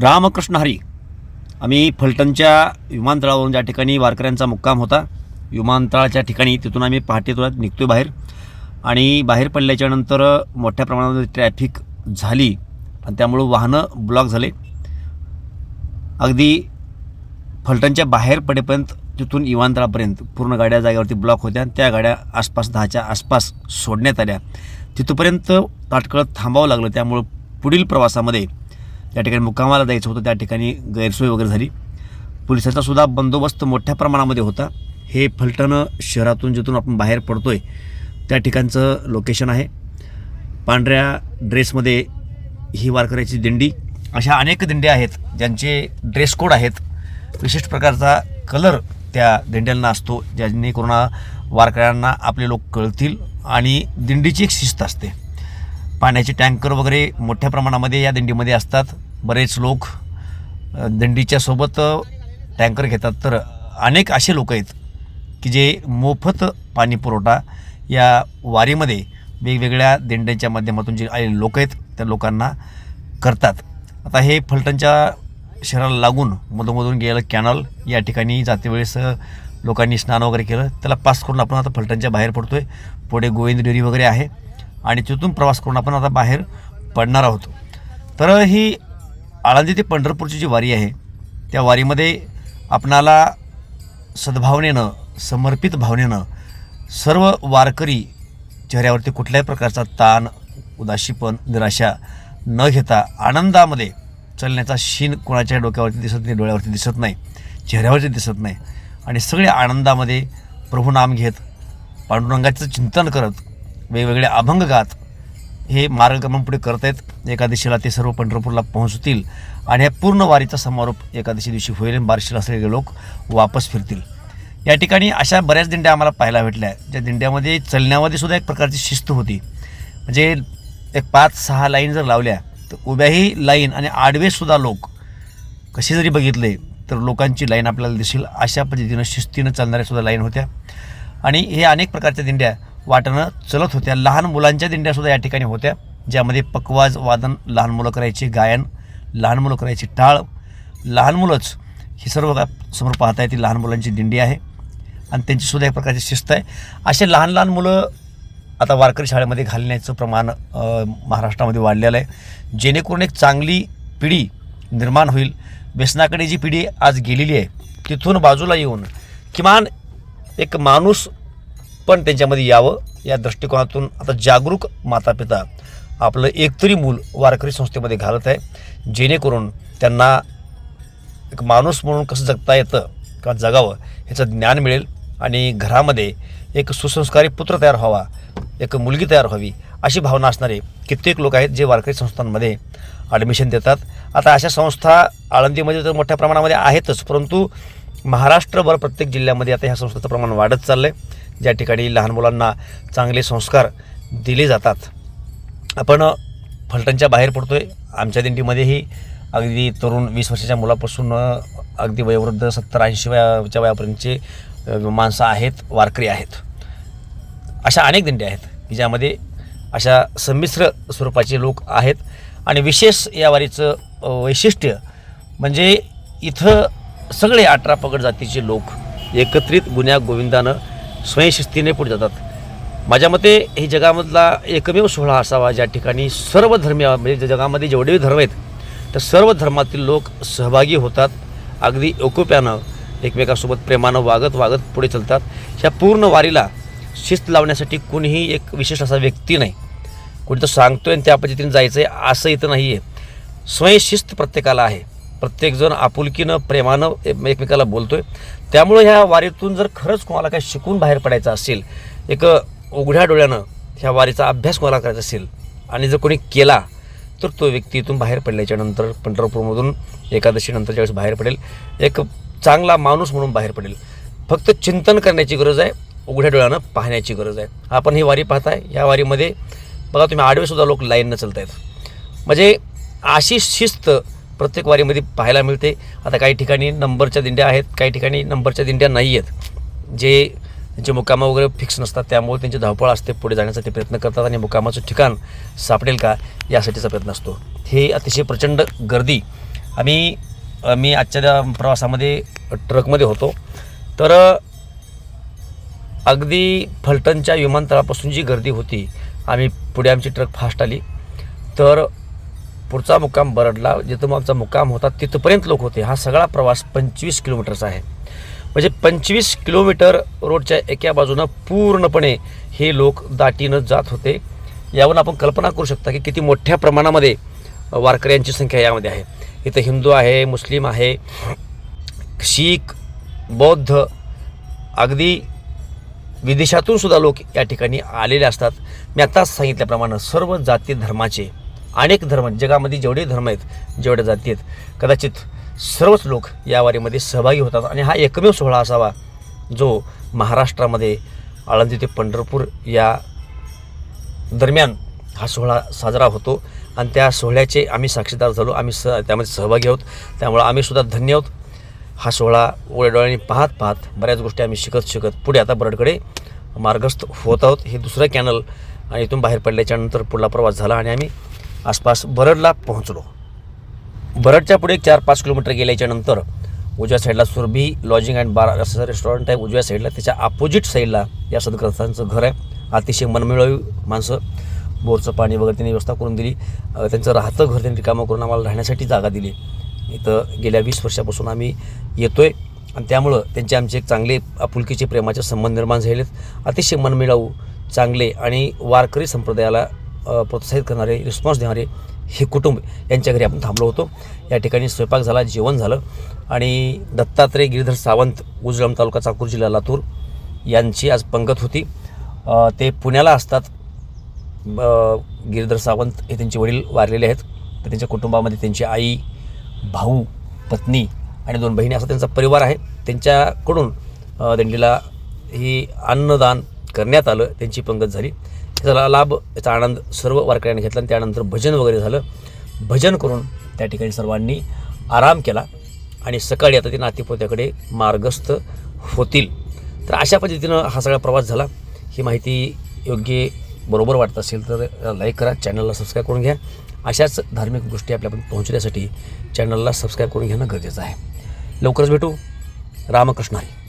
रामकृष्ण हरी. आम्ही फलटणच्या विमानतळावरून ज्या ठिकाणी वारकऱ्यांचा मुक्काम होता, विमानतळाच्या ठिकाणी तिथून आम्ही पहाटे तुरंत निघतोय बाहेर. आणि बाहेर पडल्याच्यानंतर मोठ्या प्रमाणामध्ये ट्रॅफिक झाली आणि त्यामुळं वाहनं ब्लॉक झाले. अगदी फलटणच्या बाहेर पडेपर्यंत तिथून विमानतळापर्यंत पूर्ण गाड्या जागेवरती ब्लॉक होत्या. त्या गाड्या आसपास 10च्या आसपास सोडण्यात आल्या. तिथपर्यंत ताटकळत थांबावं लागलं. त्यामुळं पुढील प्रवासामध्ये ज्या ठिकाणी मुक्कामाला जायचं होतं त्या ठिकाणी गैरसोय वगैरे झाली. पोलिसांचा सुद्धा बंदोबस्त मोठ्या प्रमाणामध्ये होता. हे फलटण शहरातून जिथून आपण बाहेर पडतोय त्या ठिकाणचं लोकेशन आहे. पांढऱ्या ड्रेसमध्ये ही वारकऱ्याची दिंडी. अशा अनेक दिंड्या आहेत ज्यांचे ड्रेस कोड आहेत. विशिष्ट प्रकारचा कलर त्या दिंड्यांना असतो, जेणेकरून वारकऱ्यांना आपले लोक कळतील. आणि दिंडीची एक शिस्त असते. पाण्याचे टँकर वगैरे मोठ्या प्रमाणामध्ये या दिंडीमध्ये असतात. बरेच लोक दिंडीच्या सोबत टँकर घेतात. तर अनेक असे लोक आहेत की जे मोफत पाणी पुरवठा या वारीमध्ये वेगवेगळ्या दिंड्यांच्या माध्यमातून जे आलेले लोक आहेत त्या लोकांना करतात. आता हे फलटणच्या शहराला लागून मधोमधून गेलेलं कॅनल या ठिकाणी जाते वेळेस लोकांनी स्नान वगैरे केलं. त्याला पास करून आपण आता फलटणच्या बाहेर पडतो आहे. पुढे गोविंद डेअरी वगैरे आहे आणि तिथून प्रवास करून आपण आता बाहेर पडणार आहोत. तर ही आळंदी ते पंढरपूरची जी वारी आहे त्या वारीमध्ये आपणाला सद्भावनेनं, समर्पित भावनेनं सर्व वारकरी चेहऱ्यावरती कुठल्याही प्रकारचा ताण, उदासीपण, निराशा न घेता आनंदामध्ये चालण्याचा शीन कोणाच्या डोक्यावरती दिसत नाही, डोळ्यावरती दिसत नाही, चेहऱ्यावरती दिसत नाही. आणि सगळे आनंदामध्ये प्रभुनाम घेत, पांडुरंगाचं चिंतन करत, वेगवेगळे अभंग गात हे मार्गक्रमण पुढे करत आहेत. एकादशीला ते सर्व पंढरपूरला पोहोचतील आणि ह्या पूर्ण वारीचा समारोप एकादशी दिवशी होईल. बार्शीला असलेले लोक वापस फिरतील. या ठिकाणी अशा बऱ्याच दिंड्या आम्हाला पाहायला भेटल्या, ज्या दिंड्यामध्ये चलण्यामध्ये सुद्धा एक प्रकारची शिस्त होती. म्हणजे एक 5-6 लाईन जर लावल्या तर उभ्याही लाईन आणि आडवेसुद्धा लोक कसे जरी बघितले तर लोकांची लाईन आपल्याला दिसेल अशा पद्धतीनं शिस्तीनं चालणाऱ्यासुद्धा लाईन होत्या. आणि हे अनेक प्रकारच्या दिंड्या वाटेनं चलत होत्या. लहान मुलांच्या दिंड्यासुद्धा या ठिकाणी होत्या, ज्यामध्ये पकवाज वादन लहान मुलं करायची, गायन लहान मुलं करायची, टाळ लहान मुलंच. ही सर्व समोर पाहता येते लहान मुलांची दिंडी आहे आणि त्यांचीसुद्धा एक प्रकारची शिस्त आहे. असे लहान लहान मुलं आता वारकरी शाळेमध्ये घालण्याचं प्रमाण महाराष्ट्रामध्ये वाढलेलं आहे, जेणेकरून एक चांगली पिढी निर्माण होईल. व्यसनाकडे जी पिढी आज गेलेली आहे तिथून बाजूला येऊन किमान एक माणूस पण त्यांच्यामध्ये यावं या दृष्टिकोनातून आता जागरूक मातापिता आपलं एकतरी मूल वारकरी संस्थेमध्ये घालत आहे, जेणेकरून त्यांना एक माणूस म्हणून कसं जगता येतं किंवा जगावं ह्याचं ज्ञान मिळेल आणि घरामध्ये एक सुसंस्कारी पुत्र तयार व्हावा, एक मुलगी तयार व्हावी अशी भावना असणारे कित्येक लोक आहेत जे वारकरी संस्थांमध्ये ॲडमिशन देतात. आता अशा संस्था आळंदीमध्ये तर मोठ्या प्रमाणामध्ये आहेतच, परंतु महाराष्ट्रभर प्रत्येक जिल्ह्यामध्ये आता ह्या संस्थेचं प्रमाण वाढत चाललं आहे, ज्या ठिकाणी लहान मुलांना चांगले संस्कार दिले जातात. आपण फलटणच्या बाहेर पडतो आहे. आमच्या दिंडीमध्येही अगदी तरुण 20 वर्षाच्या मुलापासून अगदी वयोवृद्ध 70-80 वयाच्या वयापर्यंतचे माणसं आहेत, वारकरी आहेत. अशा अनेक दिंड्या आहेत की ज्यामध्ये अशा संमिश्र स्वरूपाचे लोक आहेत. आणि विशेष या वारीचं वैशिष्ट्य म्हणजे इथं सगळे 18 पगड जातीचे लोक एकत्रित गुण्या गोविंदानं स्वयंशिस्तीने पुढे जातात. माझ्या मते हे जगामधला एकमेव सोहळा असावा ज्या ठिकाणी सर्व धर्मीय म्हणजे जगामध्ये जेवढेही धर्म आहेत तर सर्व धर्मातील लोक सहभागी होतात. अगदी एकोप्यानं एकमेकासोबत प्रेमानं वागत वागत पुढे चालतात. ह्या पूर्ण वारीला शिस्त लावण्यासाठी कोणीही एक विशेष असा व्यक्ती नाही. कोणी तर सांगतोय आणि त्या पद्धतीने जायचं आहे असं इथं नाही आहे. स्वयंशिस्त प्रत्येकाला आहे. प्रत्येकजण आपुलकीनं प्रेमानं एकमेकाला बोलतो आहे. त्यामुळं ह्या वारीतून जर खरंच कोणाला काही शिकून बाहेर पडायचं असेल, एक उघड्या डोळ्यानं ह्या वारीचा अभ्यास कोणाला करायचा असेल आणि जर कोणी केला तर तो व्यक्ती इथून बाहेर पडल्याच्यानंतर पंढरपूरमधून एकादशीनंतर ज्यावेळेस बाहेर पडेल एक चांगला माणूस म्हणून बाहेर पडेल. फक्त चिंतन करण्याची गरज आहे, उघड्या डोळ्यानं पाहण्याची गरज आहे. आपण ही वारी पाहताय. या वारीमध्ये बघा तुम्ही आडवेसुद्धा लोक लाईननं चालत आहेत. म्हणजे अशी शिस्त प्रत्येक वारीमध्ये पाहायला मिळते. आता काही ठिकाणी नंबरच्या दिंड्या आहेत, काही ठिकाणी नंबरच्या दिंड्या नाही आहेत, जे त्यांचे मुक्कामं वगैरे फिक्स नसतात. त्यामुळे त्यांची धावपळ असते, पुढे जाण्याचा ते प्रयत्न करतात आणि मुक्कामाचं ठिकाण सापडेल का यासाठीचा प्रयत्न असतो. हे अतिशय प्रचंड गर्दी मी आजच्या प्रवासामध्ये ट्रकमध्ये होतो. तर अगदी फलटणच्या विमानतळापासून जी गर्दी होती, पुढे आमची ट्रक फास्ट आली, तर पुढचा मुक्काम बरडला, जिथं आमचा मुक्काम होता तिथपर्यंत लोक होते. हा सगळा प्रवास 25 किलोमीटरचा आहे. म्हणजे 25 किलोमीटर रोडच्या एका बाजूनं पूर्णपणे हे लोक दाटीनं जात होते. यावरून आपण कल्पना करू शकता की किती मोठ्या प्रमाणामध्ये वारकऱ्यांची संख्या यामध्ये आहे. इथं हिंदू आहे, मुस्लिम आहे, शीख, बौद्ध, अगदी विदेशातून सुद्धा लोक या ठिकाणी आलेले असतात. मी आत्ताच सांगितल्याप्रमाणे सर्व जाती धर्माचे, अनेक धर्म, जगामध्ये जेवढे धर्म आहेत, जेवढ्या जाती आहेत, कदाचित सर्वच लोक या वारीमध्ये सहभागी होतात. आणि हा एकमेव सोहळा असावा जो महाराष्ट्रामध्ये आळंदी ते पंढरपूर या दरम्यान हा सोहळा साजरा होतो. आणि त्या सोहळ्याचे आम्ही साक्षीदार झालो, त्यामध्ये सहभागी आहोत. त्यामुळं आम्ही सुद्धा धन्य आहोत. हा सोहळा डोळ्यांनी पाहत बऱ्याच गोष्टी आम्ही शिकत पुढे आता बरडकडे मार्गस्थ होत आहोत. हे दुसरं कॅनल आणि इथून बाहेर पडल्याच्यानंतर पुढला प्रवास झाला आणि आम्ही आसपास बरडला पोहोचलो. बरडच्या पुढे 4-5 किलोमीटर गेल्याच्यानंतर उजव्या साईडला सुरभी लॉजिंग अँड बार असं रेस्टॉरंट आहे. उजव्या साईडला, त्याच्या अपोजिट साईडला या सदग्रस्तांचं घर आहे. अतिशय मनमिळावी माणसं, बोरचं पाणी वगैरे त्यांनी व्यवस्था करून दिली. त्यांचं राहतं घर त्यांनी कामं करून आम्हाला राहण्यासाठी जागा दिली. इथं गेल्या 20 वर्षापासून आम्ही येतो आहे आणि त्यामुळं त्यांचे आमचे एक चांगले आपुलकीचे प्रेमाचे संबंध निर्माण झालेत. अतिशय मनमिळावू, चांगले आणि वारकरी संप्रदायाला प्रोत्साहित करणारे, रिस्पॉन्स देणारे हे कुटुंब यांच्या घरी आपण थांबलो होतो. या ठिकाणी स्वयंपाक झाला, जेवण झालं आणि दत्तात्रय गिरीधर सावंत, उजळम तालुका, चाकूर जिल्हा, लातूर यांची आज पंगत होती. ते पुण्याला असतात. गिरीधर सावंत हे त्यांचे वडील वारलेले आहेत. तर त्यांच्या कुटुंबामध्ये त्यांची आई, भाऊ, पत्नी आणि 2 बहिणी असा त्यांचा परिवार आहे. त्यांच्याकडून दिंडीला ही अन्नदान करण्यात आलं. त्यांची पंगत झाली. याचा लाभ, याचा आनंद सर्व वारकऱ्यांनी घेतला. आणि त्यानंतर भजन वगैरे झालं. भजन करून त्या ठिकाणी सर्वांनी आराम केला आणि सकाळी आता ते नातेपुत्याकडे मार्गस्थ होतील. तर अशा पद्धतीनं हा सगळा प्रवास झाला. ही माहिती योग्य बरोबर वाटत असेल तर लाईक करा, चॅनलला सबस्क्राईब करून घ्या. अशाच धार्मिक गोष्टी आपल्यापर्यंत पोहोचण्यासाठी चॅनलला सबस्क्राईब करून घेणं गरजेचं आहे. लवकरच भेटू. रामकृष्ण हरी.